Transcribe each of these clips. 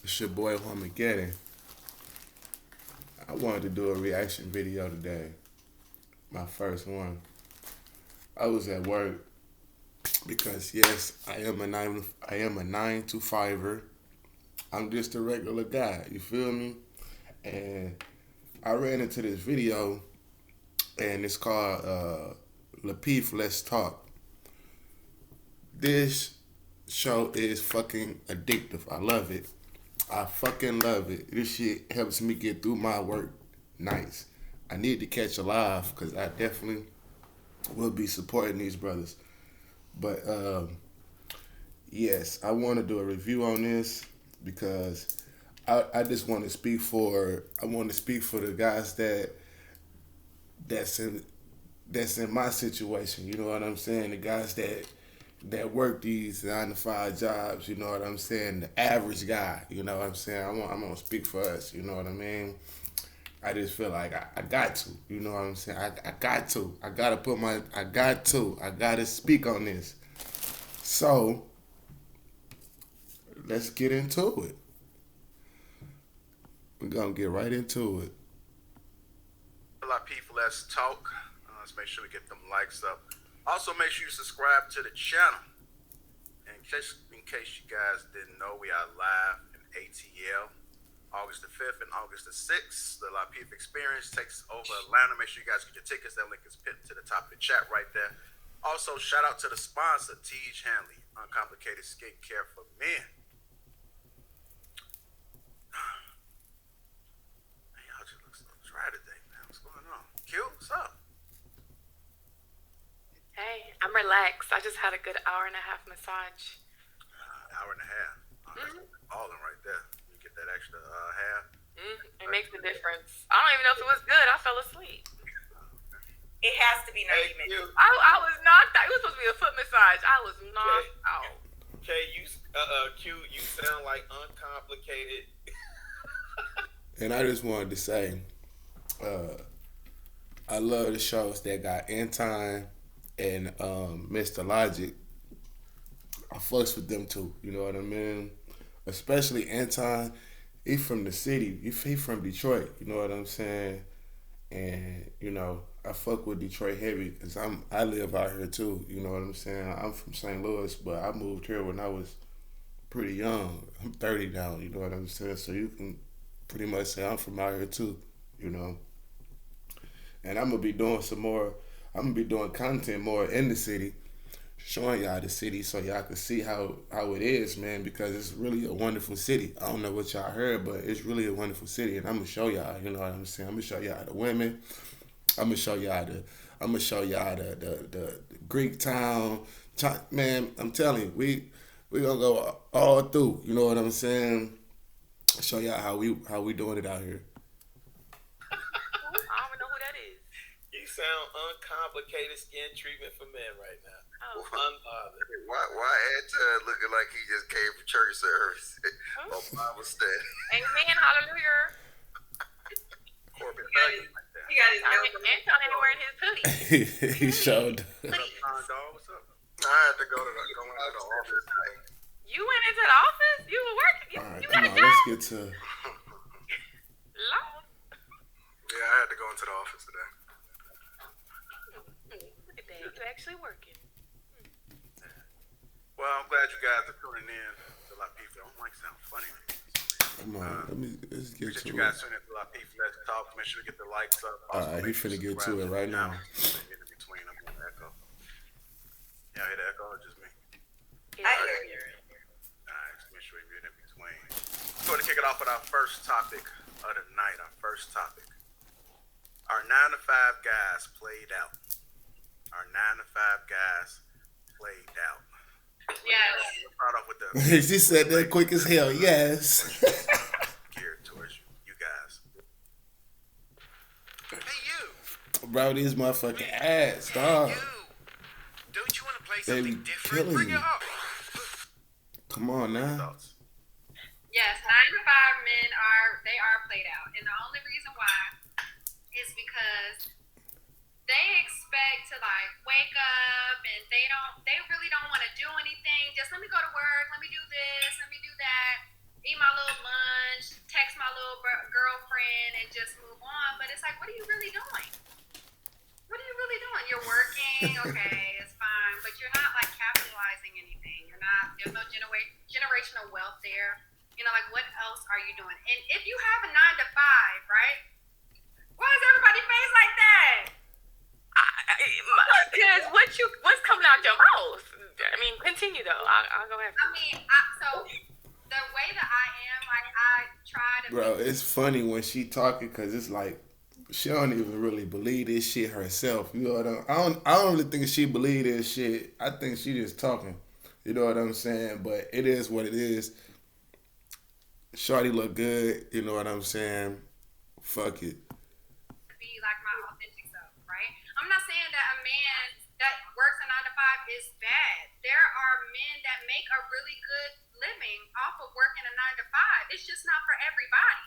It's your boy Armageddon. I wanted to do a reaction video today. My first one. I was at work because yes, I am a 9 to 5er. I'm just a regular guy. You feel me? And I ran into this video, and it's called lapeef, Let's Talk. This show is fucking addictive. I love it. I fucking love it. This shit helps me get through my work nights. I need to catch a live because I definitely will be supporting these brothers. But yes, I want to do a review on this because I just want to speak for the guys that's in that's in my situation. You know what I'm saying? The guys that work these 9 to 5 jobs. You know what I'm saying? The average guy. You know what I'm saying? I'm gonna speak for us. You know what I mean? I just feel like I got to. You know what I'm saying? I got to. I gotta put my. I got to. I gotta speak on this. So let's get into it. We're gonna get right into it. A lot of people, let's talk. Let's make sure we get them likes up. Also, make sure you subscribe to the channel. In case you guys didn't know, we are live in ATL, August the 5th and August the 6th. The lapeef experience takes over Atlanta. Make sure you guys get your tickets. That link is pinned to the top of the chat right there. Also, shout out to the sponsor, Tej Hanley, Uncomplicated Skincare for Men. Man, y'all just look so dry today, man. What's going on? Q, what's up? Hey, I'm relaxed. I just had a good hour and a half massage. Hour and a half. That's balling right there. You get that extra half. It makes a difference. I don't even know if it was good. I fell asleep. It has to be 90 minutes. I was knocked out. It was supposed to be a foot massage. I was knocked out. Okay, Q, you sound like uncomplicated. And I just wanted to say, I love the shows that got In Time and Mr. Logic. I fucks with them too. You know what I mean? Especially Anton. He from the city. He from Detroit. You know what I'm saying? And you know, I fuck with Detroit heavy because I live out here too. You know what I'm saying? I'm from St. Louis, but I moved here when I was pretty young. I'm 30 now. You know what I'm saying? So you can pretty much say I'm from out here too. You know. And I'm gonna be doing some more. I'm gonna be doing content more in the city, showing y'all the city so y'all can see how it is, man. Because it's really a wonderful city. I don't know what y'all heard, but it's really a wonderful city, and I'm gonna show y'all. You know what I'm saying? I'm gonna show y'all the women. I'm gonna show y'all the Greek town. Man, I'm telling you, we gonna go all through. You know what I'm saying? Show y'all how we doing it out here. I don't even know who that is. You sound uncomplicated skin treatment for men right now. Oh. Unbothered. Why Anton looking like he just came from church service or Bible study? Amen. Hallelujah. Corporate He got his Anton ain't wearing his hoodie. He showed. What's up? I had to go into the office. You went into the office? You were working? All right, You come got a on, job? let's get to. Lord. Yeah, I had to go into the office today. Look at that. You actually working. Well, I'm glad you guys are tuning in. A lot of people don't like sound funny. Come on, let's get Appreciate to you it. guys tuning in to a lot of people. Let's talk. Make sure we get the likes up. All right, he finna get to it right now. In between, I'm on the echo. Y'all hear the echo or just me? I hear you. Alright, so make sure we read in between. We're going to kick it off with our first topic of the night. Our first topic. Our 9 to 5 guys played out. Our 9 to 5 guys played out. Yes. We'll start off with the She said that quick as hell. Yes. geared towards you guys. Hey you! Bro, these motherfucking ass, dog. You! Don't you want to play They something be different? killing Bring me. it up. Come on now. Thoughts? Yes, 9 to 5 men are played out. And the only reason why is because they expect to like wake up and they really don't want to do anything. Just let me go to work, let me do this, let me do that, eat my little lunch. like, what are you really doing? What are you really doing? You're working, okay, it's fine, but you're not like capitalizing anything. You're not. There's no generational wealth there. You know, like what else are you doing? And if you have a 9 to 5, right? Why is everybody face like that? Because what's coming out your mouth? I mean, continue though. I'll go ahead. I mean, so the way that I am, like I try to. Bro, it's funny when she talking because it's like she don't even really believe this shit herself. You know what I don't really think she believe this shit. I think she just talking. You know what I'm saying? But it is what it is. Shawty look good. You know what I'm saying? Fuck it. Be like my authentic self, right? I'm not saying that a man that works a 9 to 5 is bad. There are men that make a really good living off of working a 9 to 5. It's just not for everybody.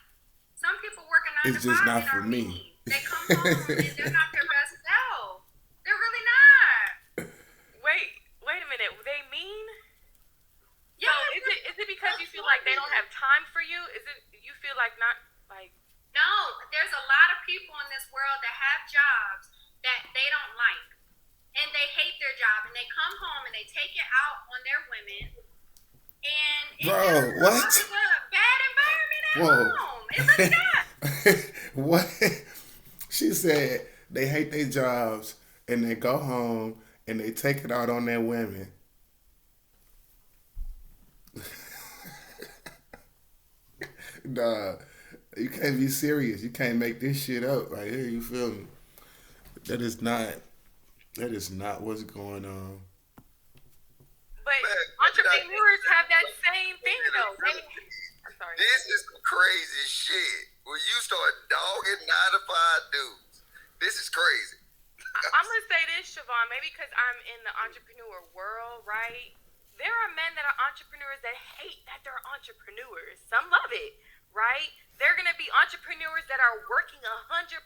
Some people work a 9 It's to 5 just not and for are me. mean. They come home and they're not their best self. They're really not. Wait a minute. They mean? Yeah. So is it because you feel like they don't have time for you? Is it you feel like not like? No, there's a lot of people in this world that have jobs that they don't like. And they hate their job. And they come home and they take it out on their women. And it Bro, just what? causes a bad environment at Whoa. home. It really does. What? She said they hate their jobs and they go home and they take it out on their women. Nah, you can't be serious. You can't make this shit up right here. You feel me? That is not what's going on. But Man, entrepreneurs have that same thing though. I'm sorry. This is some crazy shit. When you start dogging 9 to 5 dudes, this is crazy. I'm gonna say this, Siobhan, maybe because I'm in the entrepreneur world, right? There are men that are entrepreneurs that hate that they're entrepreneurs. Some love it, right? They're gonna be entrepreneurs that are working 100+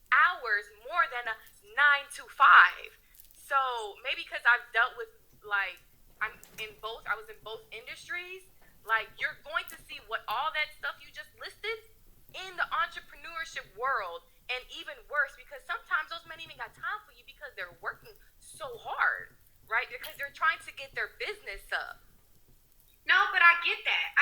hours more than a 9 to 5. So maybe because I've dealt with like I was in both industries. Like you're going to see what all that stuff you just listed in the entrepreneurship world, and even worse because sometimes those men even got time for you because they're working so hard, right? Because they're trying to get their business up. No, but I get that.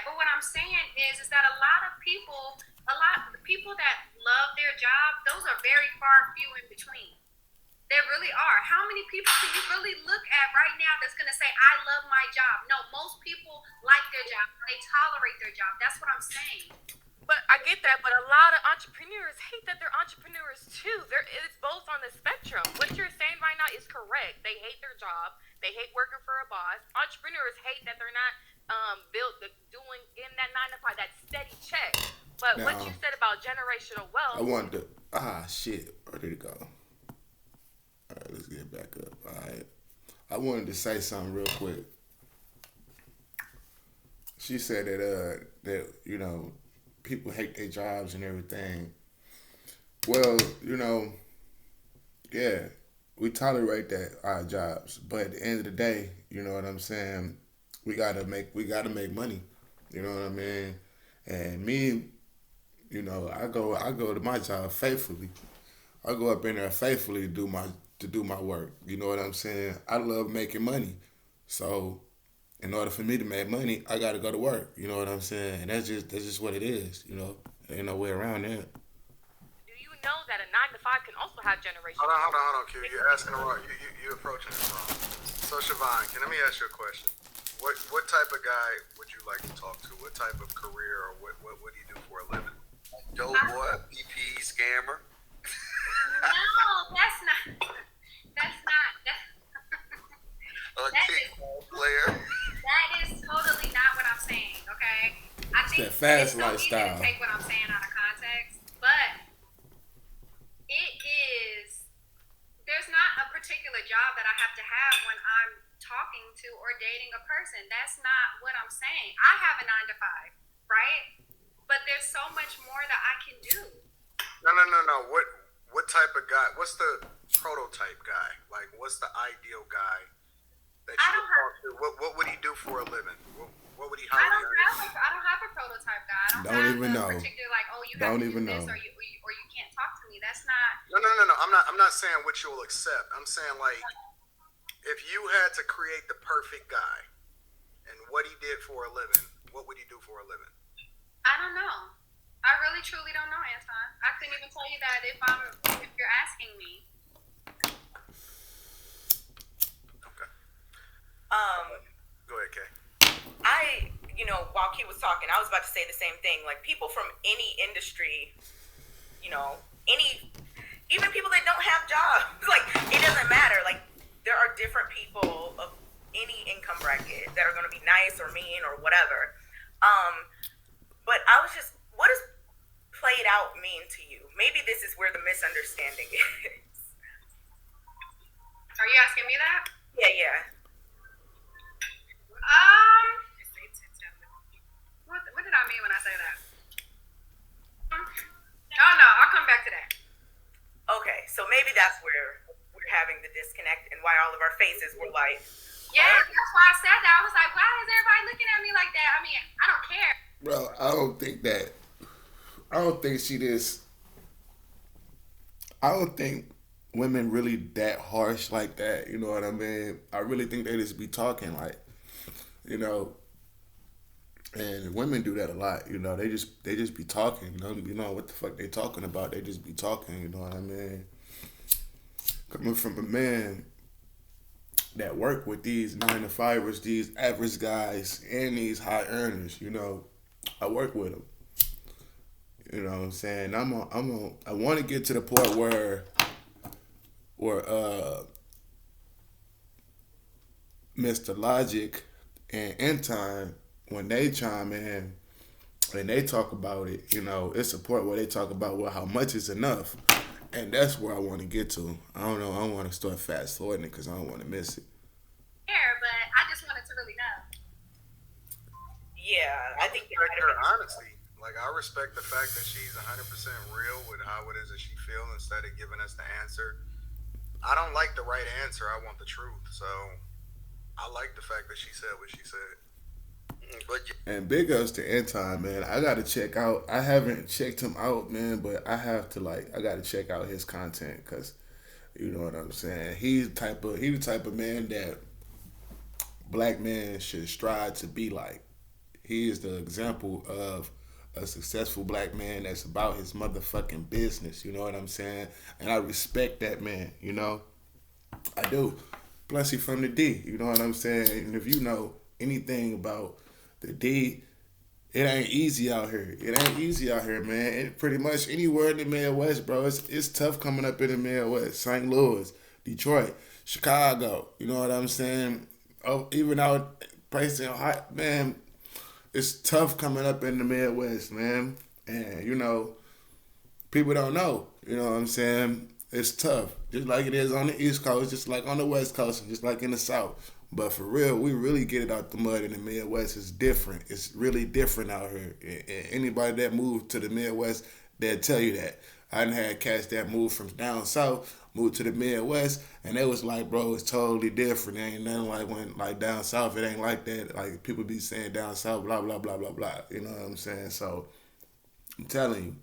But what I'm saying is that a lot of the people that love their job, those are very far few in between. They really are. How many people can you really look at right now that's going to say, I love my job? No, most people like their job. They tolerate their job. That's what I'm saying. But I get that, but a lot of entrepreneurs hate that they're entrepreneurs too. It's both on the spectrum. What you're saying right now is correct. They hate their job. They hate working for a boss. Entrepreneurs hate that they're not doing in that 9 to 5, that steady check. But what you said about generational wealth. I wanted to shit. Where did it go? All right, let's get back up. All right. I wanted to say something real quick. She said that you know, people hate their jobs and everything. Well, you know, yeah, we tolerate that our jobs, but at the end of the day, you know what I'm saying, we gotta make money. You know what I mean? And me, you know, I go to my job faithfully. I go up in there faithfully to do my work. You know what I'm saying? I love making money. So in order for me to make money, I gotta go to work. You know what I'm saying? And that's just what it is, you know. There ain't no way around that. Do you know that a 9 to 5 can also have generational? Hold on, Q. You're asking the wrong. You approaching it wrong. So Siobhan, let me ask you a question. What type of guy would you like to talk to? What type of career, or what do you do for a living? Dope boy, BP scammer. No, that's not. A kickball player. That is totally not what I'm saying. Okay, I think that fast it's so easy lifestyle. to take what I'm saying out of context, but it is. There's not a particular job that I have to have when I'm talking to or dating a person. That's not what I'm saying. I have a 9 to 5, right? But there's so much more that I can do. No. What type of guy? What's the prototype guy? Like, what's the ideal guy that you would talk to? What would he do for a living? What would he hire? I don't have a prototype guy. I don't Don't have even a know. particular like, oh, you Don't have to even do this know. or you can't talk no. I'm not saying what you'll accept. I'm saying like if you had to create the perfect guy and what he did for a living, what would he do for a living? I don't know. I really truly don't know, Anton. I couldn't even tell you that if you're asking me. Okay. Um, Go ahead, Kay. While Key was talking, I was about to say the same thing. Like people from any industry, even people that don't have jobs, like it doesn't matter. Like there are different people of any income bracket that are going to be nice or mean or whatever. But I was just, what does played out mean to you? Maybe this is where the misunderstanding is. Are you asking me that? Yeah. What did I mean when I say that? Oh no, I'll come back to that. Okay, so maybe that's where we're having the disconnect and why all of our faces were like, yeah, that's why I said that. I was like, why is everybody looking at me like that? I mean, I don't care. Bro, I don't think she just. I don't think women really that harsh like that. You know what I mean? I really think they just be talking like, you know. And women do that a lot. You know, they just be talking. You know what the fuck they talking about? They just be talking. You know what I mean? Coming from a man that work with these 9 to 5ers, these average guys, and these high earners. You know, I work with them. You know what I'm saying? I want to get to the point where Mr. Logic and Entime, when they chime in and they talk about it, you know, it's a point where they talk about, well, how much is enough. And that's where I want to get to. I don't know. I want to start fast forwarding it because I don't want to miss it. But I just wanted to really know. yeah, I think I respect her honesty. Like I respect the fact that she's 100% real with how it is that she feels instead of giving us the answer. I don't like the right answer. I want the truth. So I like the fact that she said what she said. And big ups to Entime, man. I gotta check out. I haven't checked him out, man, but I have to I gotta check out his content because you know what I'm saying. He's the type of man that black men should strive to be like. He is the example of a successful black man that's about his motherfucking business. You know what I'm saying? And I respect that man. You know, I do. Plus, he from the D. You know what I'm saying? And if you know anything about the D, it ain't easy out here. It ain't easy out here, man. It pretty much anywhere in the Midwest, bro. It's tough coming up in the Midwest. St. Louis, Detroit, Chicago. You know what I'm saying? Oh, even out places in hot, man. It's tough coming up in the Midwest, man. And you know, people don't know. You know what I'm saying? It's tough, just like it is on the East Coast, just like on the West Coast, and just like in the South. But for real, we really get it out the mud in the Midwest. It's different. It's really different out here. And anybody that moved to the Midwest, they'll tell you that. I done had cats that moved from down south, moved to the Midwest, and they was like, bro, it's totally different. It ain't nothing like when, like down south, it ain't like that. Like people be saying down south, blah, blah, blah, blah, blah. You know what I'm saying? So I'm telling you,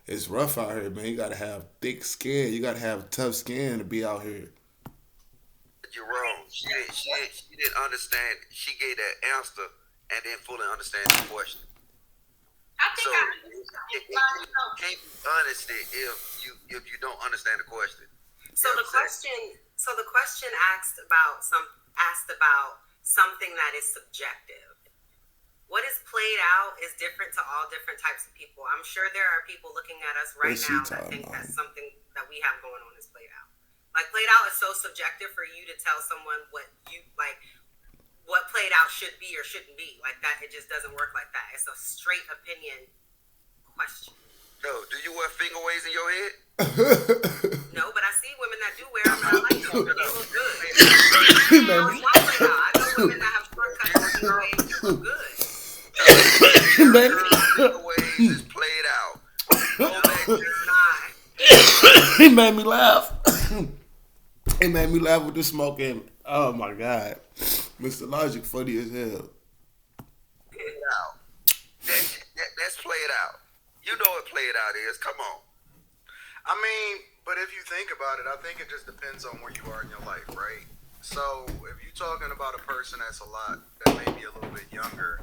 it's rough out here, man. You gotta have thick skin. You gotta have tough skin to be out here. You're wrong. She didn't understand. She gave that answer and didn't fully understand the question. I think So I it can't be honesty if you don't understand the question. So the question asked about something that is subjective. What is played out is different to all different types of people. I'm sure there are people looking at us right now that think that something that we have going on is played out. Like played out is so subjective for you to tell someone what you like, what played out should be or shouldn't be. Like that, it just doesn't work like that. It's a straight opinion question. No, do you wear finger waves in your head? No, but I see women that do wear them and I like them. They look good. I know it's not played out. I know women that have shortcuts and finger waves that look good. Finger waves is played out. No, it's not. He made me laugh. He made me laugh with the smoking. Oh my God. Mr. Logic funny as hell. Played out. That's played out. You know what played out is. Come on. I mean, but if you think about it, I think it just depends on where you are in your life, right? So if you're talking about a person that's a lot, that may be a little bit younger,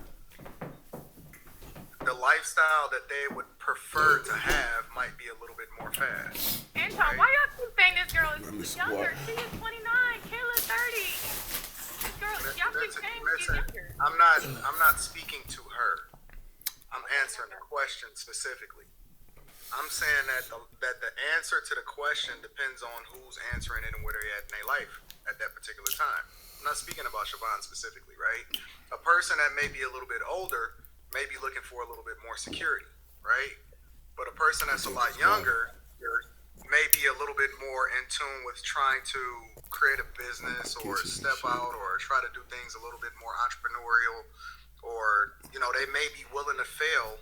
the lifestyle that they would prefer to have might be a little bit more fast, Anton, right? why y'all keep saying this girl Let me is squat. younger? She is 29. Kayla's 30. This girl, y'all keep saying she's younger. I'm not speaking to her. I'm answering the question specifically. I'm saying that the answer to the question depends on who's answering it and where they're at in their life at that particular time. I'm not speaking about Siobhan specifically, right? A person that may be a little bit older may be looking for a little bit more security, right? But a person that's a lot younger may be a little bit more in tune with trying to create a business or step out or try to do things a little bit more entrepreneurial, or they may be willing to fail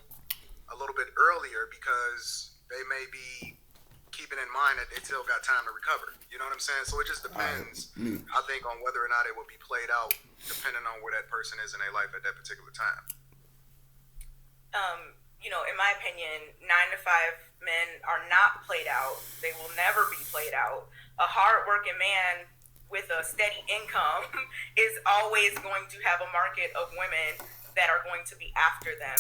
a little bit earlier because they may be keeping in mind that they still got time to recover. You know what I'm saying? So it just depends, I think, on whether or not it will be played out depending on where that person is in their life at that particular time. In my opinion, 9 to 5 men are not played out. They will never be played out. A hardworking man with a steady income is always going to have a market of women that are going to be after them.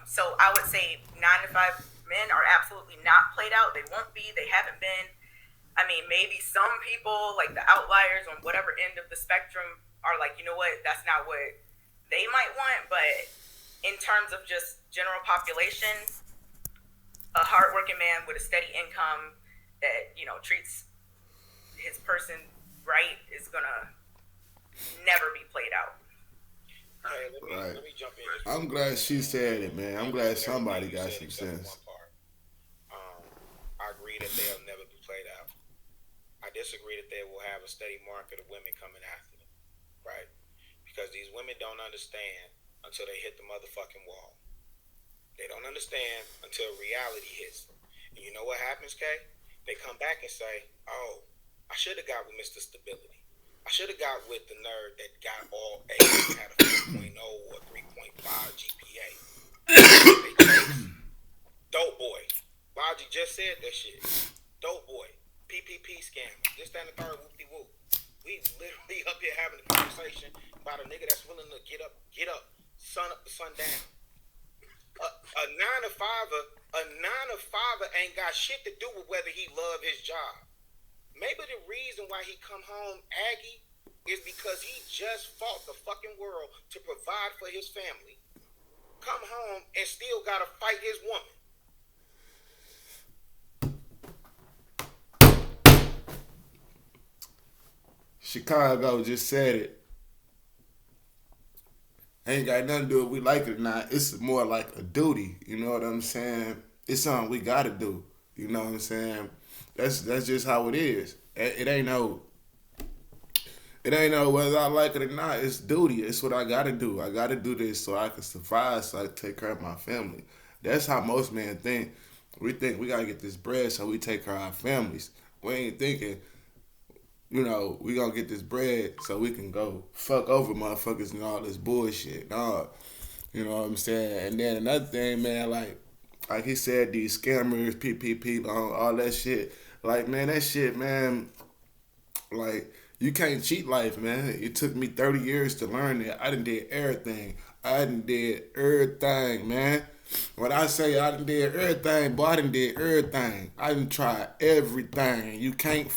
So I would say 9 to 5 men are absolutely not played out. They won't be. They haven't been. I mean, maybe some people, like the outliers on whatever end of the spectrum, are like, you know what, that's not what they might want. But in terms of just general population, a hardworking man with a steady income that, treats his person right is going to never be played out. Hey, let me jump in. I'm glad she said it, man. I'm glad somebody got some sense. I agree that they'll never be played out. I disagree that they will have a steady market of women coming after them, right? Because these women don't understand until they hit the motherfucking wall. They don't understand until reality hits them. And you know what happens, Kay? They come back and say, oh, I should have got with Mr. Stability. I should have got with the nerd that got all A's and had a 4.0 or 3.5 GPA. They chase. Dope boy. Logic just said that shit. Dope boy. PPP scam. This, that, and the third, whoop-de-whoop. We literally up here having a conversation about a nigga that's willing to get up, sun up to sundown. A 9 to 5 ain't got shit to do with whether he love his job. Maybe the reason why he come home Aggie is because he just fought the fucking world to provide for his family. Come home and still gotta fight his woman. Chicago just said it. Ain't got nothing to do with we like it or not. It's more like a duty. You know what I'm saying? It's something we gotta do. You know what I'm saying? That's just how it is. It ain't no whether I like it or not. It's duty. It's what I gotta do. I gotta do this so I can survive, so I can take care of my family. That's how most men think. We think we gotta get this bread so we take care of our families. We ain't thinking, we gonna get this bread so we can go fuck over motherfuckers and all this bullshit. Nah. You know what I'm saying? And then another thing, man, like he said, these scammers, PPP, all that shit. Like, man, that shit, man, like, you can't cheat life, man. It took me 30 years to learn that. I done did everything. Man. When I say I done did everything, boy, I done did everything. I done tried everything. You can't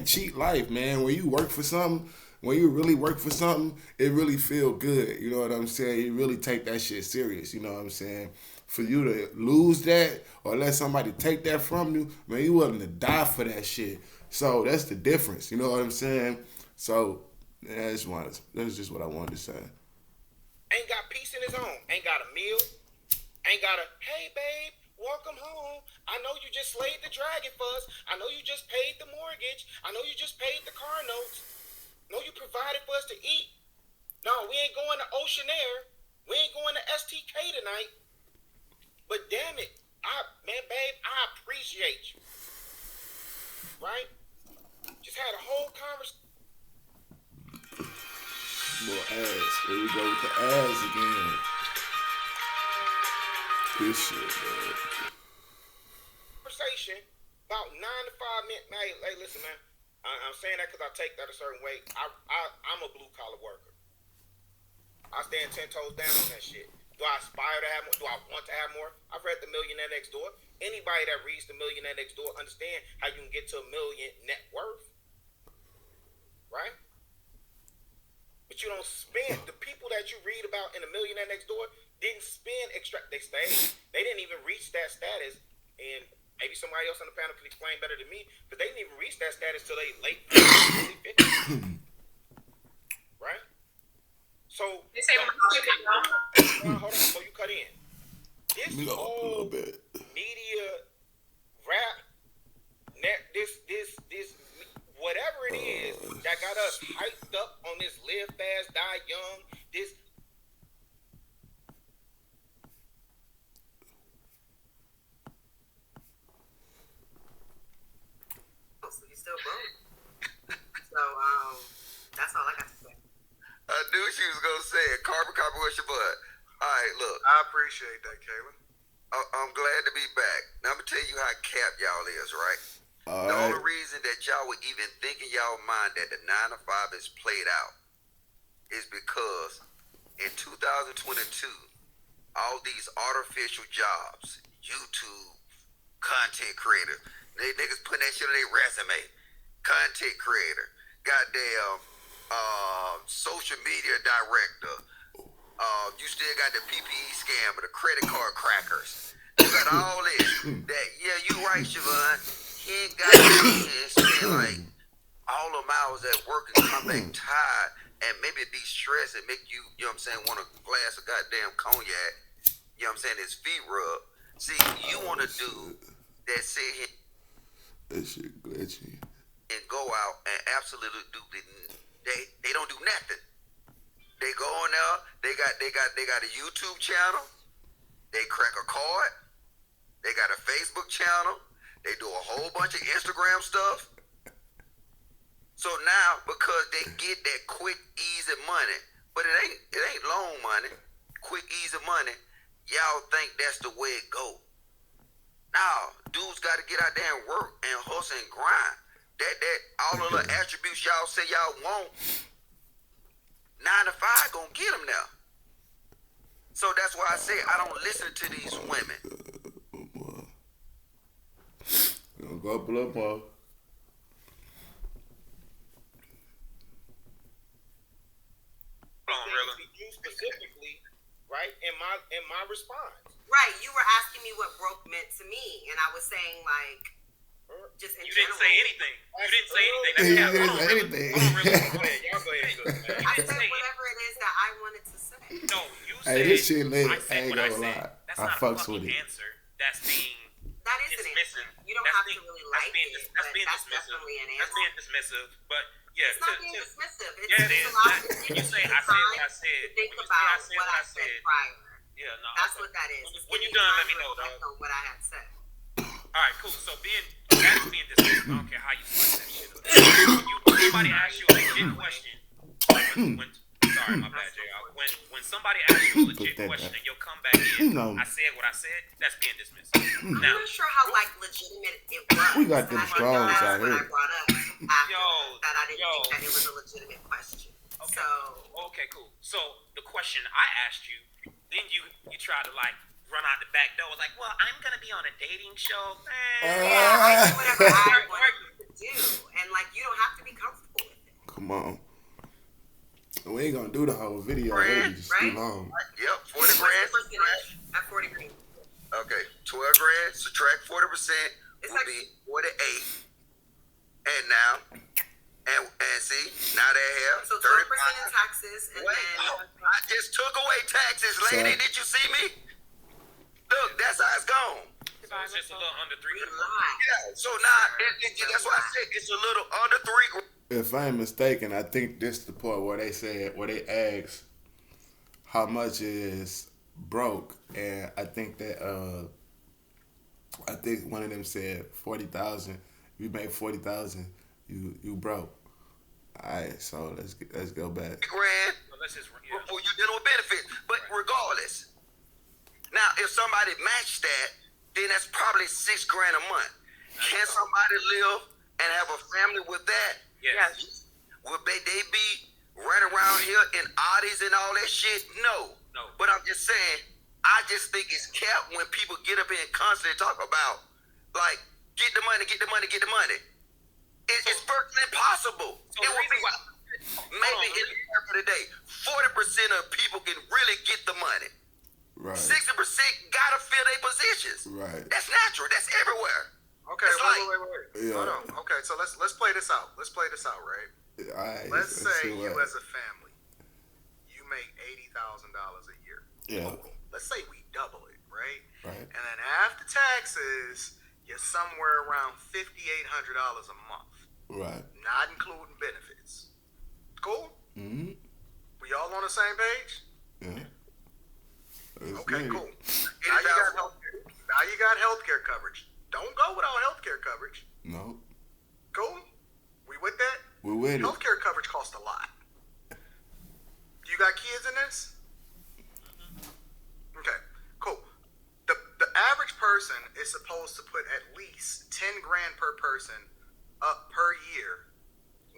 cheat life, man. When you work for something, when you really work for something, it really feel good. You know what I'm saying? You really take that shit serious. You know what I'm saying? For you to lose that or let somebody take that from you, man, you willing to die for that shit. So that's the difference. You know what I'm saying? So that's just what I wanted to say. Ain't got peace in his home. Ain't got a meal. Ain't got a, hey, babe, welcome home. I know you just slayed the dragon for us. I know you just paid the mortgage. I know you just paid the car notes. No, you provided for us to eat. No, we ain't going to Ocean Air. We ain't going to STK tonight. But damn it, babe, I appreciate you. Right? Just had a whole conversation. More ass. Here we go with the ass again. This shit, man. conversation about 9 to 5 men. Hey, listen, man. I'm saying that because I take that a certain way. I'm a blue collar worker. I stand 10 toes down on that shit. Do I aspire to have more? Do I want to have more? I've read The Millionaire Next Door. Anybody that reads The Millionaire Next Door understand how you can get to $1 million net worth, right? But you don't spend. The people that you read about in The Millionaire Next Door didn't spend extra. They stayed. They didn't even reach that status. And maybe somebody else on the panel can explain better than me, but they didn't even reach that status till they late 50s. Right? So They say hold on, before you cut in. This whole media rap, this whatever it is that got us hyped up on this live fast, die young, this. So you still broke. So that's all I got to say. I knew she was gonna say it. Carbon copy, what's your butt? All right, look. I appreciate that, Kayla. I'm glad to be back. Now I'm gonna tell you how cap y'all is, right? The only reason that y'all would even think in y'all mind that the 9 to 5 is played out is because in 2022, all these artificial jobs, YouTube, content creator, they niggas putting that shit on their resume. Content creator, goddamn, social media director. You still got the PPE scammer, the credit card crackers. You got all this. That you right, Siobhan. He ain't got to spend like all them hours at work and come back tired and maybe be stressed and make you, you know what I'm saying, want a glass of goddamn cognac. You know what I'm saying? His feet rub. See, you want to do that sit here. That shit glitchy. And go out and absolutely do they don't do nothing. They go on there, they got a YouTube channel, they crack a card, they got a Facebook channel, they do a whole bunch of Instagram stuff. So now because they get that quick, easy money, but it ain't long money, quick, easy money, y'all think that's the way it go. Now, dudes gotta get out there and work and hustle and grind. That all of the attributes y'all say y'all want, 9 to 5 gonna get them now. So that's why I say I don't listen to these women. Gonna go blow up. You specifically, right? In my response. Right, you were asking me what broke meant to me, and I was saying like, just in You general. didn't say anything. You didn't say anything. He That's didn't say anything. Go ahead, y'all go ahead. Man. I said whatever it is that I wanted to say. No, you said. Hey, this shit lit. I I said ain't what I gonna said. lie. That's I not fucks a fucking with it. answer. That's being That is an answer. dismissive. You don't That's have being, to really that's like being, it, that's but being that's dismissive. definitely an That's answer. being dismissive. But yeah, It's not being dismissive. It's yeah, it just is. allowing When you say the I said what I time said, to think when you say about I said what I said prior. Yeah, no. That's okay. what that is. It's When you giving done, time let me to know, dog. reflect on what I had said. All right, cool. So that's being dismissive. I don't care how you slice that shit up. When somebody asks you a legit question, sorry, my bad, JR. When somebody asks you a legit question and you'll come back in, I said what I said, that's being dismissive. I'm Now, not sure how like legitimate it was. We got them I think strongs that's out what here. I brought up after that I didn't think that it was a legitimate question. Okay. So Okay, cool. So the question I asked you, then you tried to like run out the back door. Like, well, I'm gonna be on a dating show. yeah, I do whatever I want to do, and like you don't have to be comfortable with it. Come on. We ain't gonna do the whole video. It'll be just too long. Yep, 40 What's grand. the percentage at 40 grand? Okay, 12 grand, subtract 40% It's will like- be 48. And now, and see, now they have So 12% 35. in taxes, and Wait, then I just took away taxes, lady. So- Did you see me? Look, that's how it's gone. So it's just a little under we 300. lie. Yeah, so now, that's why I said it's a little under 3 grand. If I ain't mistaken, I think this is the part where they asked how much is broke, and I think that I think one of them said 40,000. You make 40,000, you broke. All right, so let's go back. Grand Well, let's just before you dealing with benefits. But regardless, now if somebody matched that, then that's probably $6 grand a month. Can somebody live and have a family with that? Yes. Would they be running around here in Audis and all that shit? No. But I'm just saying, I just think it's cap when people get up here and constantly talk about, like, get the money, get the money, get the money. It's virtually impossible. So it would be maybe in the end of the day, 40% of people can really get the money. Right. 60% gotta fill their positions. Right. That's natural. That's everywhere. Okay, It's wait. Yeah. Hold on. Okay, so let's play this out. Right? Let's say you as a family, you make $80,000 a year. Yeah. Let's say we double it, right? Right. And then after taxes, you're somewhere around $5,800 a month, Right. not including benefits. Cool? Mm-hmm. We all on the same page? Yeah. Okay, cool. Now you got healthcare coverage. Don't go without healthcare coverage. No. Cool? We with that? We're with it. Healthcare coverage costs a lot. You got kids in this? Okay, cool. The average person is supposed to put at least 10 grand per person up per year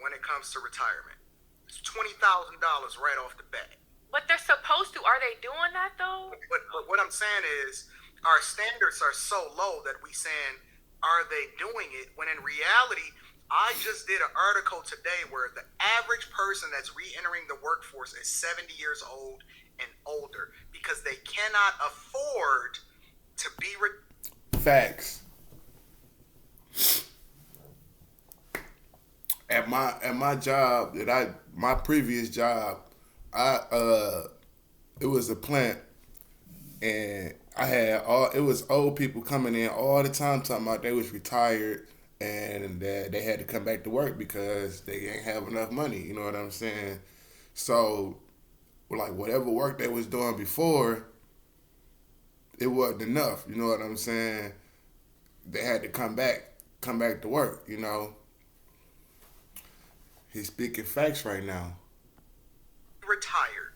when it comes to retirement. It's $20,000 right off the bat. But they're supposed to. Are they doing that though? But what I'm saying is, our standards are so low that we saying, are they doing it? When in reality, I just did an article today where the average person that's re-entering the workforce is 70 years old and older because they cannot afford to be. Facts. At my job my previous job, it was a plant, and I had it was old people coming in all the time talking about they was retired and that they had to come back to work because they ain't have enough money. You know what I'm saying? So, like, whatever work they was doing before, it wasn't enough. You know what I'm saying? They had to come back to work. You know. He's speaking facts right now. Retired.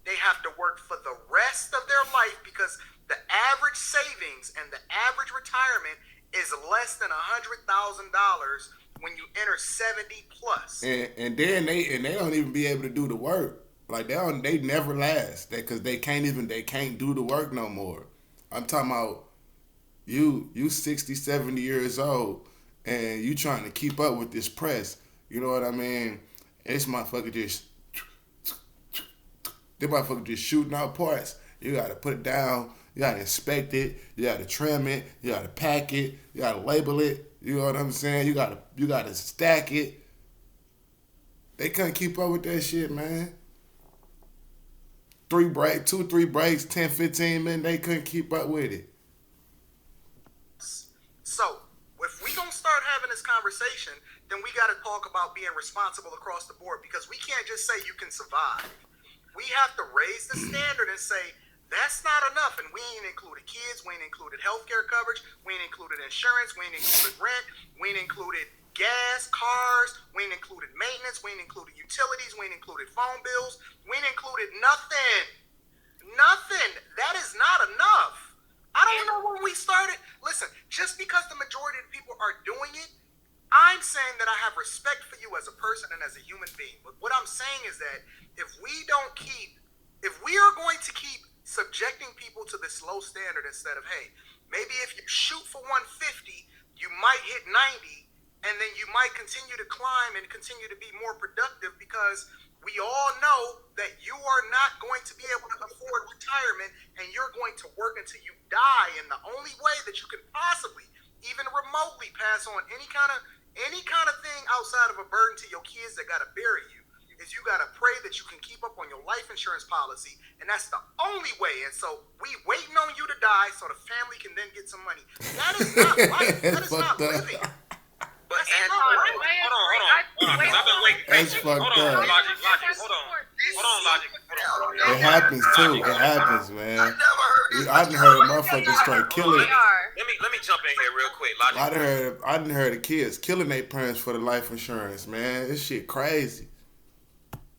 They have to work for the rest of their life because the average savings and the average retirement is less than $100,000 when you enter 70 plus. And then they don't even be able to do the work. Like they never last. Because they can't do the work no more. I'm talking about you 60, 70 years old and you trying to keep up with this press. You know what I mean? This motherfucker just shooting out parts. You gotta put it down. You gotta inspect it. You gotta trim it. You gotta pack it. You gotta label it. You know what I'm saying? You gotta stack it. They couldn't keep up with that shit, man. 3 breaks, 10, 15 minutes. They couldn't keep up with it. So if we don't start having this conversation, then we got to talk about being responsible across the board because we can't just say you can survive. We have to raise the standard and say that's not enough. And we ain't included kids. We ain't included healthcare coverage. We ain't included insurance. We ain't included rent. We ain't included gas, cars. We ain't included maintenance. We ain't included utilities. We ain't included phone bills. We ain't included nothing. Nothing. That is not enough. I don't know when we started. Listen, just because the majority of the people are doing it, I'm saying that I have respect for you as a person and as a human being. But what I'm saying is that if we are going to keep subjecting people to this low standard instead of, hey, maybe if you shoot for 150, you might hit 90, and then you might continue to climb and continue to be more productive because we all know that you are not going to be able to afford retirement and you're going to work until you die. And the only way that you can possibly even remotely pass on any kind of thing outside of a burden to your kids that got to bury you is you got to pray that you can keep up on your life insurance policy, and that's the only way. And so we waiting on you to die so the family can then get some money. That is not life. That is not living. But Hold on, because I've been waiting. That's fucked Hold on, up. Logic. Hold on, Logic. It happens too. It happens, man. I done heard motherfuckers straight killing. Let me jump in here real quick, Logic. I done heard of kids killing their parents for the life insurance, man. This shit crazy.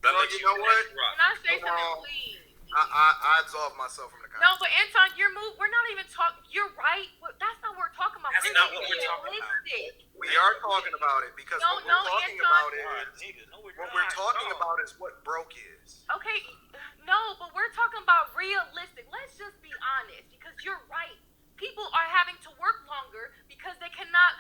You know what? Can I say something, please? I absolve myself from the conversation. No, but Anton, we're not even talking. You're right. That's are talking about it because No, what no, we're talking Anton. about What we're talking about is what broke is. Okay, no, but we're talking about realistic. Let's just be honest, because you're right. People are having to work longer because they cannot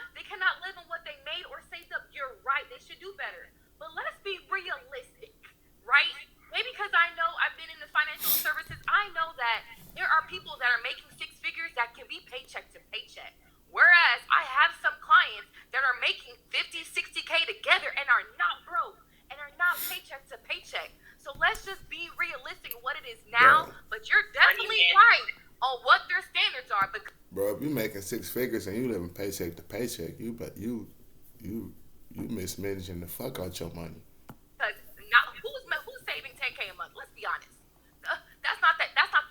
live on what they made or saved up. You're right. They should do better. But let's be realistic, right? Maybe because I know I've been in the financial services, I know that there are people that are making six figures that can be paycheck to paycheck. Whereas I have some clients that are making 50, 60K together and are not broke and are not paycheck to paycheck. So let's just be realistic of what it is now. But you're definitely right on what their standards are. Bro, if you making six figures and you living paycheck to paycheck, you mismanaging the fuck out your money. Because who's saving 10K a month? Let's be honest. That's not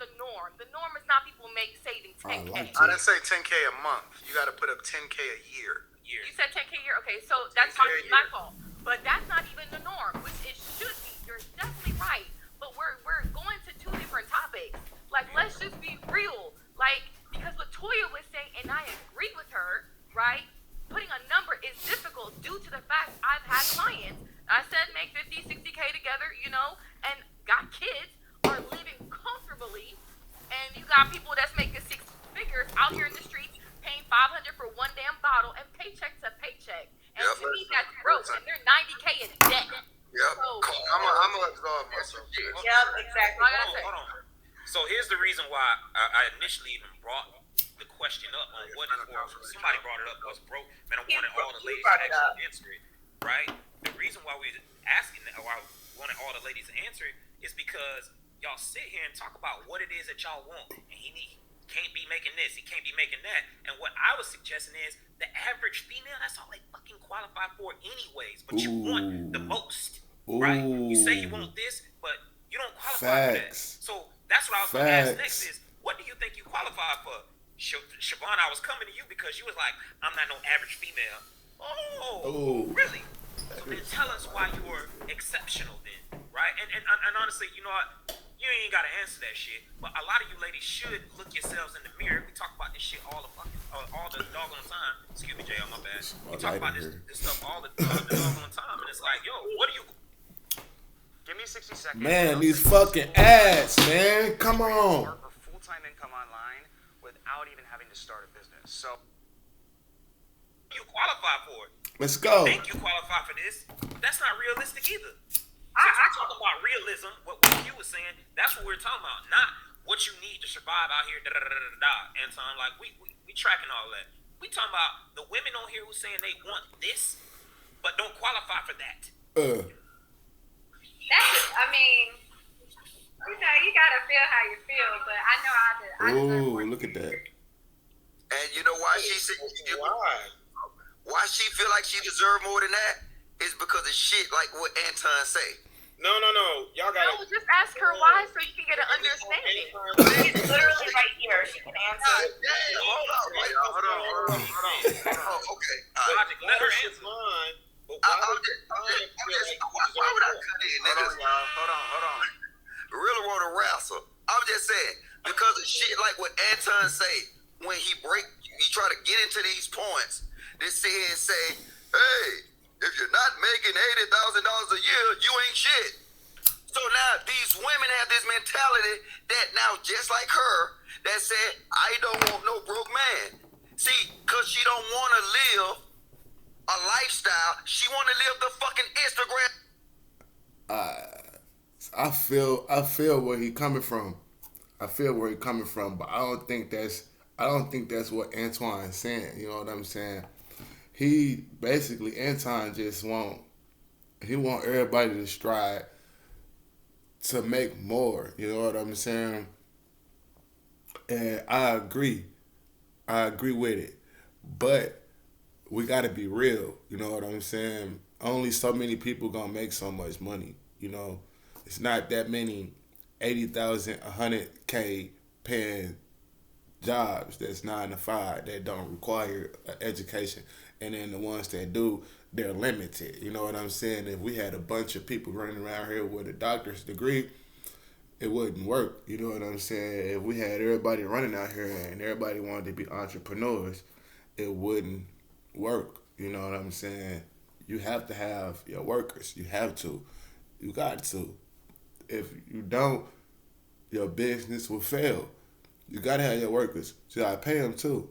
the norm. The norm is not people saving 10K. I didn't say 10K a month. You got to put up 10K a year. You said 10K a year. Okay, so that's my fault. But that's not even the norm, which it should be. You're definitely right. But we're going to two different topics. Like, let's just be real. Like, because what Toya was saying, and I agree with her, right? Putting a number is difficult due to the fact I've had clients, I said make 50, 60K together, and got kids, are living comfortably, and you got people that's making six figures out here in the streets paying $500 for one damn bottle and paycheck to paycheck. And to me, that's broke, and they're 90K in debt. Yep. So, I'm gonna absolve myself. Yep, exactly. Hold on. So here's the reason why I initially even brought the question up on what is broke. Somebody brought it up, what's broke. Man, I wanted all the ladies to actually answer it, right? The reason why we're asking that, or I wanted all the ladies to answer it, is because y'all sit here and talk about what it is that y'all want. And he can't be making this, he can't be making that. And what I was suggesting is the average female, that's all they fucking qualify for anyways. But you want the most, right? You say you want this, but you don't qualify for that. So that's what I was going to ask next is, what do you think you qualify for? Siobhan, I was coming to you because you was like, I'm not no average female. Oh, really? So then tell us why you were exceptional then, right? And honestly, you know what? You ain't got to answer that shit. But a lot of you ladies should look yourselves in the mirror. We talk about this shit all the doggone time. Excuse me, JL, my bad. We talk about this stuff all the doggone time. And it's like, yo, what do you... Give me 60 seconds. Man, these fucking ads, man. Come on. Or full-time income online without even having to start a business. So you qualify for it. Let's go. You think you qualify for this? That's not realistic either. I talk about realism, what you were saying, that's what we're talking about. Not what you need to survive out here, Anton. Like, we tracking all that. We talking about the women on here who saying they want this, but don't qualify for that. I mean, you gotta feel how you feel, but I know I deserve more. Look at that. And you know why she said why she feel like she deserve more than that is because of shit like what Anton say. No. Y'all gotta... No, just ask her why so you can get an understanding. It's literally right here. She can answer. Hold on. Oh, okay. Logic, let her answer. Why would I cut in, niggas? Hold on. Really want to wrestle. I'm just saying, because of shit like what Anton say, when he try to get into these points, they sit here and say, hey, if you're not making $80,000 a year, you ain't shit. So now these women have this mentality that now just like her, that said, I don't want no broke man. See, because she don't want to live a lifestyle. She want to live the fucking Instagram. I feel where he coming from. But I don't think that's what Antoine's saying. You know what I'm saying? He basically, Anton just want everybody to strive to make more. You know what I'm saying? And I agree with it. But we got to be real. You know what I'm saying? Only so many people gonna make so much money. You know, it's not that many 80,000, 100K paying jobs that's 9 to 5 that don't require an education, and then the ones that do, they're limited. You know what I'm saying? If we had a bunch of people running around here with a doctor's degree, it wouldn't work. You know what I'm saying? If we had everybody running out here and everybody wanted to be entrepreneurs, it wouldn't work. You know what I'm saying? You have to have your workers. You have to. You got to. If you don't, your business will fail. You gotta have your workers. You gotta pay them too.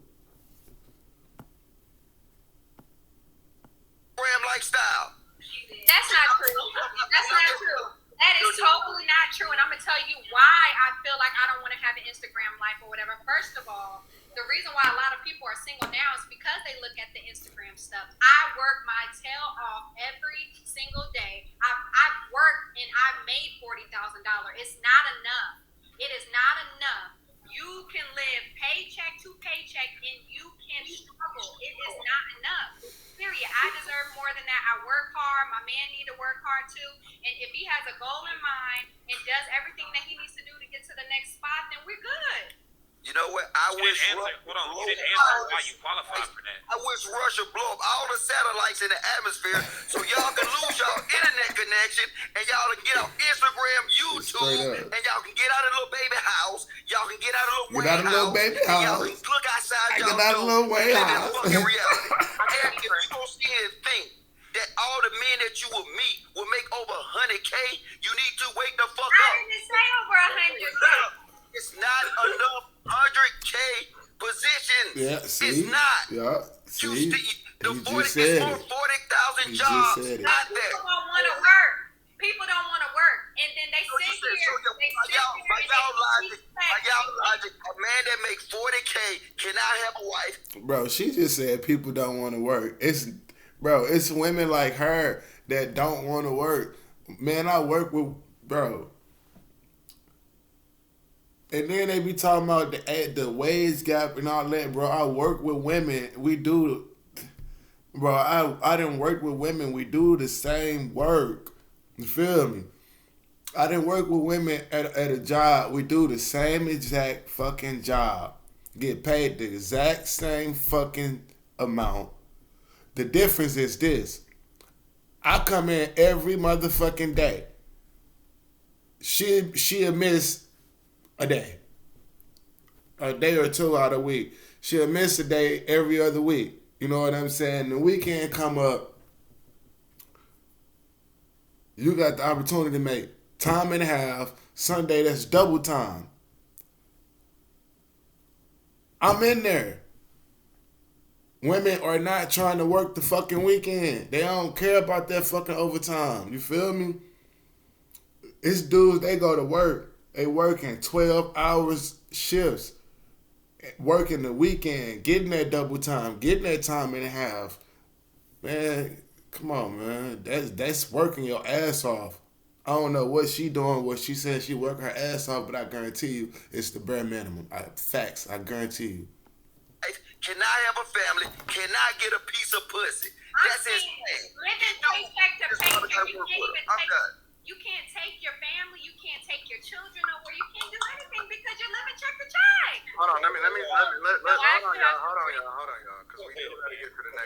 Lifestyle. That's not true. That's not true. That is totally not true. And I'm going to tell you why I feel like I don't want to have an Instagram life or whatever. First of all, the reason why a lot of people are single now is because they look at the Instagram stuff. I work my tail off every single day. I've worked and I've made $40,000. It's not enough. It is not enough. You can live paycheck to paycheck and you can struggle. It is not enough. Period. I deserve more than that. I work hard. My man need to work hard too. And if he has a goal in mind and does everything that he needs to do to get to the next spot, then we're good. You know what? I wish hold on, you didn't answer why you qualified for that. I wish Russia blow up all the satellites in the atmosphere so y'all can lose y'all internet connection and y'all can get on Instagram, YouTube, and y'all can get out of the little baby house. Y'all can get out of the little Get out of the little baby house. Y'all can look outside y'all get out of the little way house. Fucking reality. And if you don't see and think that all the men that you will meet will make over 100K, you need to wake the fuck up. I didn't say over 100K. It's not enough 100K positions. Yeah, see? It's not. Yeah, see? The He 40, just said it's more it. 40,000 He jobs just said it. out there. People don't want to work. People don't want to work. And then they sit here. By y'all logic, a man that makes 40K cannot have a wife. Bro, she just said people don't want to work. It's women like her that don't want to work. Man, I work with, bro. And then they be talking about the wage gap and all that, bro. I work with women. We do, bro. I didn't work with women. We do the same work. You feel me? I didn't work with women at a job. We do the same exact fucking job. Get paid the exact same fucking amount. The difference is this. I come in every motherfucking day. She'll miss a day or two out of the week. She'll miss a day every other week. You know what I'm saying? The weekend come up, you got the opportunity to make time and a half. Sunday, that's double time. I'm in there. Women are not trying to work the fucking weekend. They don't care about that fucking overtime. You feel me? It's dudes, they go to work. They working 12 hours shifts, working the weekend, getting that double time, getting that time and a half. Man, come on, man. That's working your ass off. I don't know what she doing, what she said she working her ass off, but I guarantee you it's the bare minimum. Facts, I guarantee you. Cannot have a family, cannot get a piece of pussy. That's his thing. Living paycheck to paycheck, you can't take your family, you can't take your children nowhere, you can't do anything because you're living check to check. Hold on, hold on, y'all, because we do gotta get to the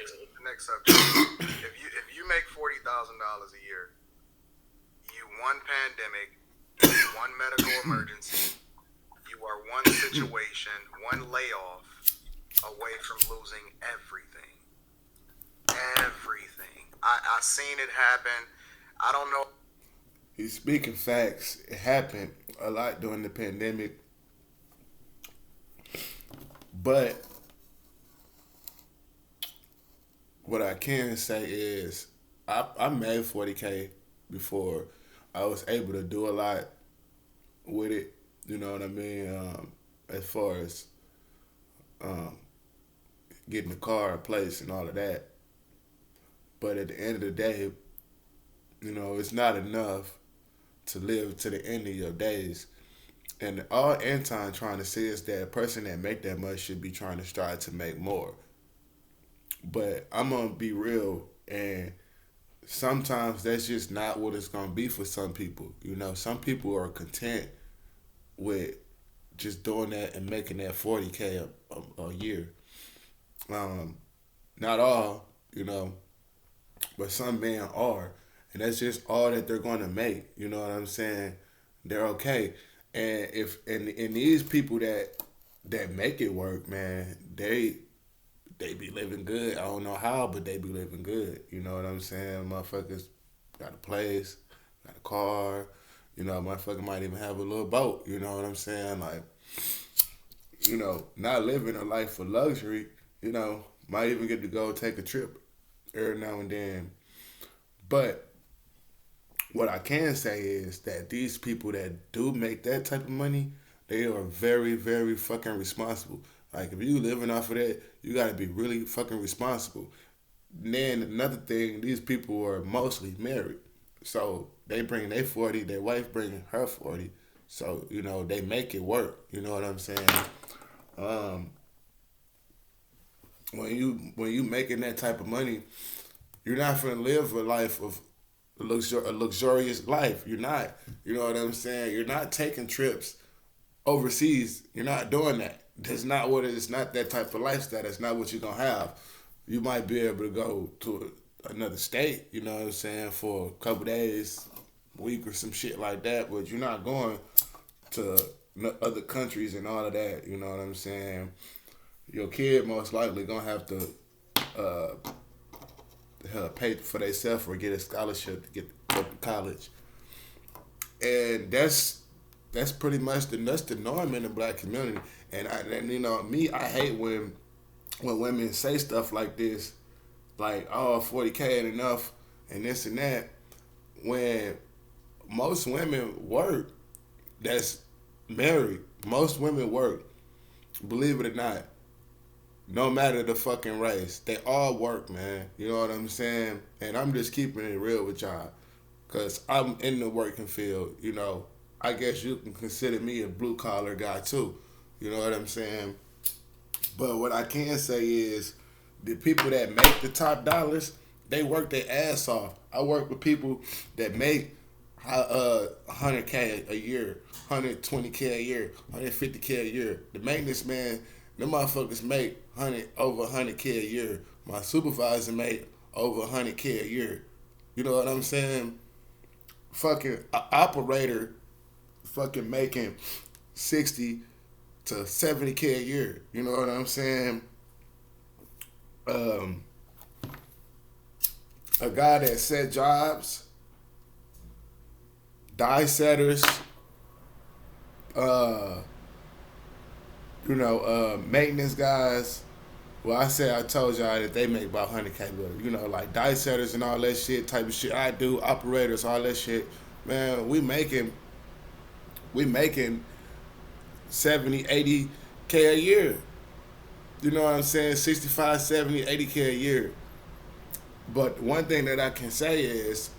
next subject. If you make $40,000 a year, you one pandemic, one medical emergency, you are one situation, one layoff away from losing everything. Everything. I seen it happen. I don't know. He's speaking facts. It happened a lot during the pandemic. But what I can say is I made 40K before. I was able to do a lot with it. You know what I mean? As far as getting the car, a place, and all of that. But at the end of the day, you know, it's not enough to live to the end of your days. And all Anton trying to say is that a person that make that much should be trying to strive to make more. But I'm going to be real, and sometimes that's just not what it's going to be for some people. You know, some people are content with just doing that and making that 40K a year. Not all, you know, but some men are. And that's just all that they're going to make. You know what I'm saying? They're okay. And these people that make it work, man, they they be living good. I don't know how, but they be living good. You know what I'm saying? Motherfuckers got a place, got a car. You know, motherfucker might even have a little boat. You know what I'm saying? Like, you know, not living a life of luxury. You know, might even get to go take a trip every now and then. But what I can say is that these people that do make that type of money, they are very, very fucking responsible. Like if you living off of that, you gotta be really fucking responsible. Then another thing, these people are mostly married. So they bring their 40, their wife bringing her 40. So, you know, they make it work. You know what I'm saying? Um, when you making that type of money, you're not gonna live a life of a luxurious life. You're not. You know what I'm saying? You're not taking trips overseas. You're not doing that. That's not what it is. Not that type of lifestyle. That's not what you're gonna have. You might be able to go to another state. You know what I'm saying, for a couple days, week or some shit like that. But you're not going to other countries and all of that. You know what I'm saying? Your kid most likely gonna have to pay for themselves or get a scholarship to go to college, and that's pretty much that's the norm in the black community. And you know me, I hate when women say stuff like this, like, oh, 40K ain't enough and this and that, when most women work that's married. Most women work, believe it or not, no matter the fucking race. They all work, man. You know what I'm saying? And I'm just keeping it real with y'all. Because I'm in the working field, you know. I guess you can consider me a blue collar guy too. You know what I'm saying? But what I can say is the people that make the top dollars, they work their ass off. I work with people that make 100K a year, 120K a year, 150K a year. The maintenance man, them motherfuckers make over 100K a year. My supervisor make over 100K a year. You know what I'm saying? Fucking operator, fucking making 60 to 70K a year. You know what I'm saying? A guy that set jobs, die setters, maintenance guys. Well, I told y'all that they make about 100K, but you know, like die setters and all that shit, type of shit I do, operators, all that shit. Man, we making 70, 80K a year. You know what I'm saying? 65, 70, 80K a year. But one thing that I can say is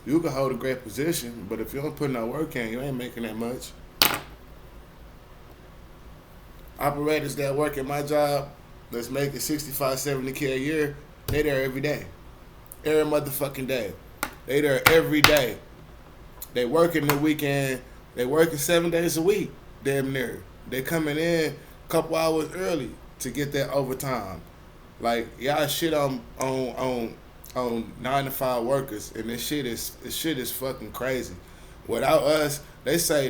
you can hold a great position, but if you don't put no work in, you ain't making that much. Operators that work at my job that's making 65, 70K a year, they there every day. Every motherfucking day. They there every day. They working the weekend. They working 7 days a week, damn near. They coming in a couple hours early to get that overtime. Like y'all shit on 9 to 5 workers, and this shit is fucking crazy. Without us, they say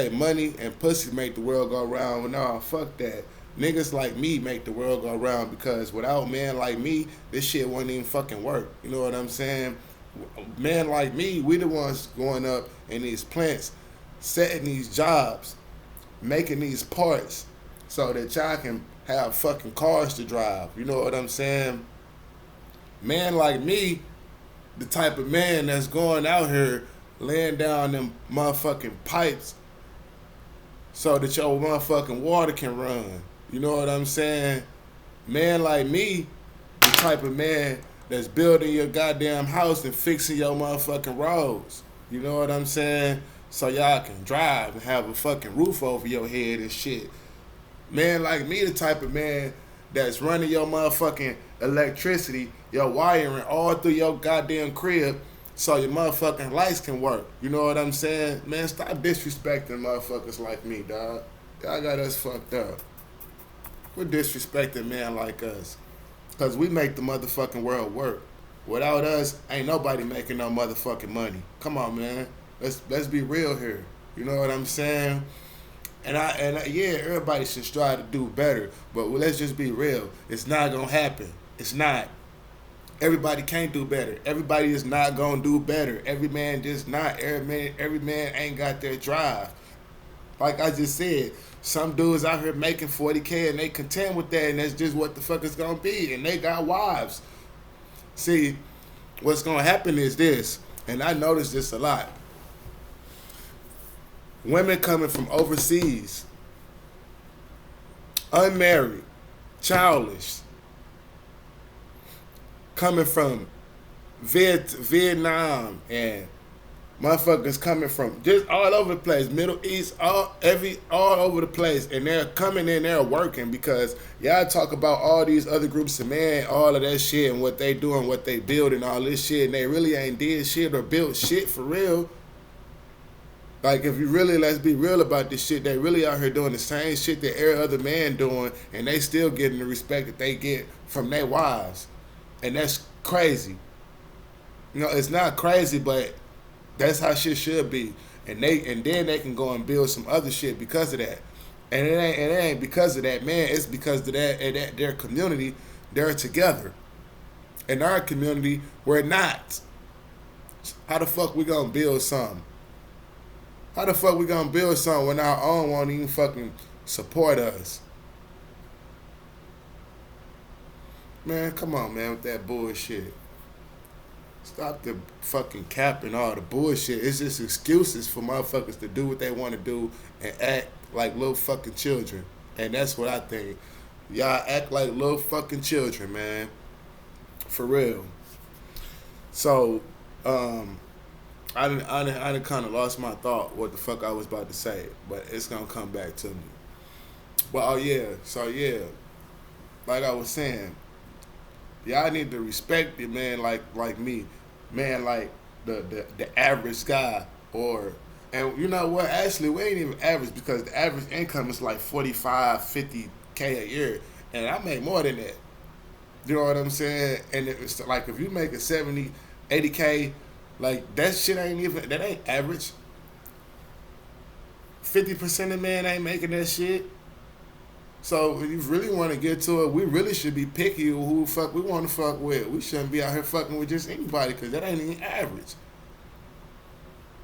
money and pussy make the world go round. Well, nah, fuck that. Niggas like me make the world go round, because without men like me, this shit wouldn't even fucking work. You know what I'm saying? Men like me, we the ones going up in these plants, setting these jobs, making these parts so that y'all can have fucking cars to drive. You know what I'm saying? Man like me, the type of man that's going out here laying down them motherfucking pipes so that your motherfucking water can run. You know what I'm saying? Man like me, the type of man that's building your goddamn house and fixing your motherfucking roads. You know what I'm saying? So y'all can drive and have a fucking roof over your head and shit. Man like me, the type of man that's running your motherfucking electricity, your wiring all through your goddamn crib so your motherfucking lights can work. You know what I'm saying? Man, stop disrespecting motherfuckers like me, dog. Y'all got us fucked up. We're disrespecting men like us. Because we make the motherfucking world work. Without us, ain't nobody making no motherfucking money. Come on, man. Let's be real here. You know what I'm saying? Yeah, everybody should strive to do better. But let's just be real. It's not gonna happen. It's not. Everybody can't do better. Everybody is not gonna do better. Every man just not. Every man ain't got their drive. Like I just said, some dudes out here making 40K and they content with that, and that's just what the fuck it's gonna be. And they got wives. See, what's gonna happen is this, and I notice this a lot. Women coming from overseas, unmarried, childless, coming from Vietnam and motherfuckers coming from just all over the place, Middle East, all over the place, and they're coming in there working because y'all talk about all these other groups of men, all of that shit and what they doing, what they build and all this shit, and they really ain't did shit or built shit for real. Like, if you really, let's be real about this shit, they really out here doing the same shit that every other man doing, and they still getting the respect that they get from their wives. And that's crazy. You know, it's not crazy, but that's how shit should be. And then they can go and build some other shit because of that. And it ain't because of that, man. It's because of that and that their community, they're together. In our community, we're not. How the fuck we gonna build something? How the fuck we gonna build something when our own won't even fucking support us? Man, come on, man, with that bullshit. Stop the fucking cap and all the bullshit. It's just excuses for motherfuckers to do what they want to do and act like little fucking children. And that's what I think. Y'all act like little fucking children, man. For real. So, I done kind of lost my thought what the fuck I was about to say, but it's gonna come back to me. Well, oh yeah, so yeah, like I was saying, y'all need to respect it, man. Like me, man. Like the average guy, or and you know what? Actually, we ain't even average because the average income is like 45, 50K a year, and I make more than that. You know what I'm saying? And it's like if you make a 70, 80K. Like, that shit that ain't average. 50% of men ain't making that shit. So, if you really want to get to it, we really should be picky who the fuck we want to fuck with. We shouldn't be out here fucking with just anybody because that ain't even average.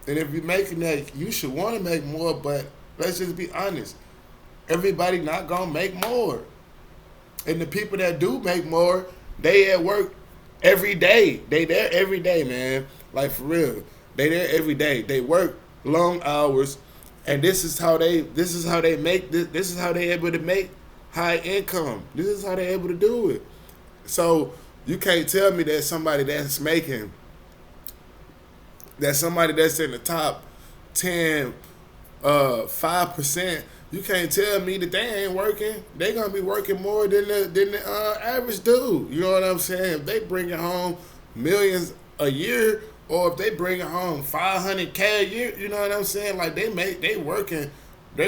And if you're making that, you should want to make more, but let's just be honest. Everybody not going to make more. And the people that do make more, they at work every day. They there every day, man. Like, for real. They there every day. They work long hours, and this is how they make this is how they able to make high income. This is how they able to do it. So you can't tell me that somebody that's in the top 10, 5%. You can't tell me that they ain't working. They gonna be working more than the average dude. You know what I'm saying? If they bring it home millions a year, or if they bring it home 500K a year, you know what I'm saying? Like they're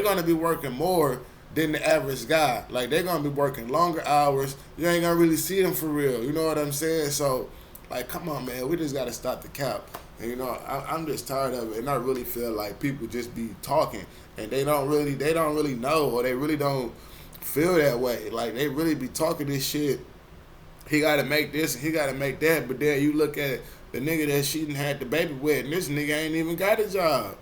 gonna be working more than the average guy. Like they're gonna be working longer hours. You ain't gonna really see them for real. You know what I'm saying? So, like, come on, man. We just gotta stop the cap. And you know, I'm just tired of it, and I really feel like people just be talking, and they don't really know, or they really don't feel that way. Like they really be talking this shit. He gotta make this, and he gotta make that, but then you look at the nigga that she done had the baby with, and this nigga ain't even got a job.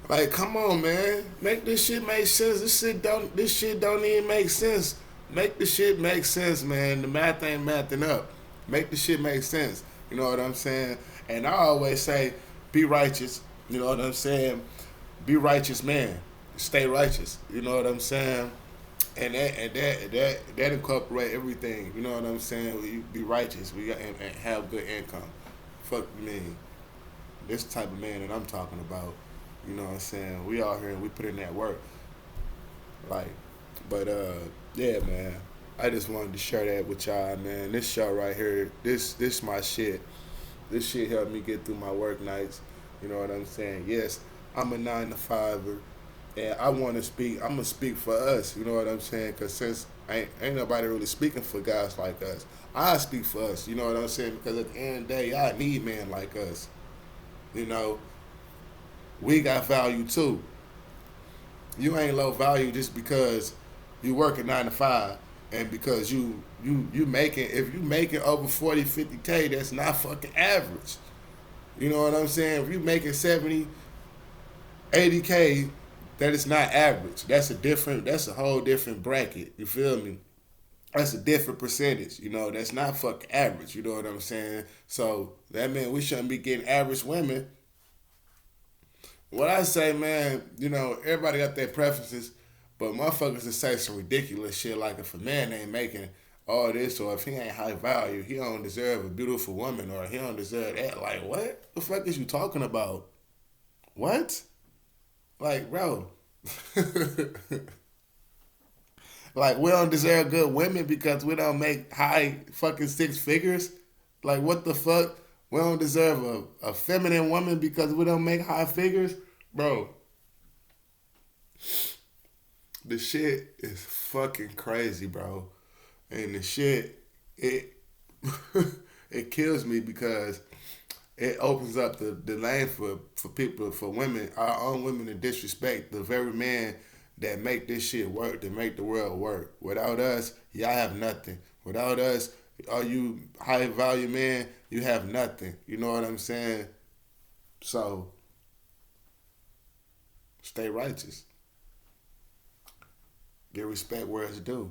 Like, come on, man. Make this shit make sense. This shit don't even make sense. Make the shit make sense, man. The math ain't mathing up. Make the shit make sense. You know what I'm saying? And I always say, be righteous. You know what I'm saying? Be righteous, man. Stay righteous. You know what I'm saying? And that incorporate everything. You know what I'm saying? We be righteous. And have good income. Fuck me. This type of man that I'm talking about. You know what I'm saying? We out here and we put in that work. Like, but yeah, man. I just wanted to share that with y'all, man. This show right here, this my shit. This shit helped me get through my work nights. You know what I'm saying? Yes, I'm a 9-to-5er, and I want to speak. I'm gonna speak for us. You know what I'm saying? Cause since ain't nobody really speaking for guys like us, I speak for us. You know what I'm saying? Because at the end of the day, I need men like us. You know. We got value too. You ain't low value just because you working 9 to 5 and because you making, if you making over 40, 50K, that's not fucking average. You know what I'm saying? If you making 70, 80K, that is not average. That's a whole different bracket. You feel me? That's a different percentage. You know, that's not fucking average. You know what I'm saying? So that means we shouldn't be getting average women. What I say, man, you know, everybody got their preferences, but motherfuckers just say some ridiculous shit like if a man ain't making all this or if he ain't high value, he don't deserve a beautiful woman or he don't deserve that. Like, what the fuck is you talking about? What? Like, bro. Like, we don't deserve good women because we don't make high fucking six figures? Like, what the fuck? We don't deserve a feminine woman because we don't make high figures? Bro, the shit is fucking crazy, bro. And the shit, it it kills me because it opens up the lane for people, for women, our own women, to disrespect the very man that make this shit work, to make the world work. Without us, y'all have nothing. Without us, all you high value men, you have nothing. You know what I'm saying? So stay righteous. Get respect where it's due.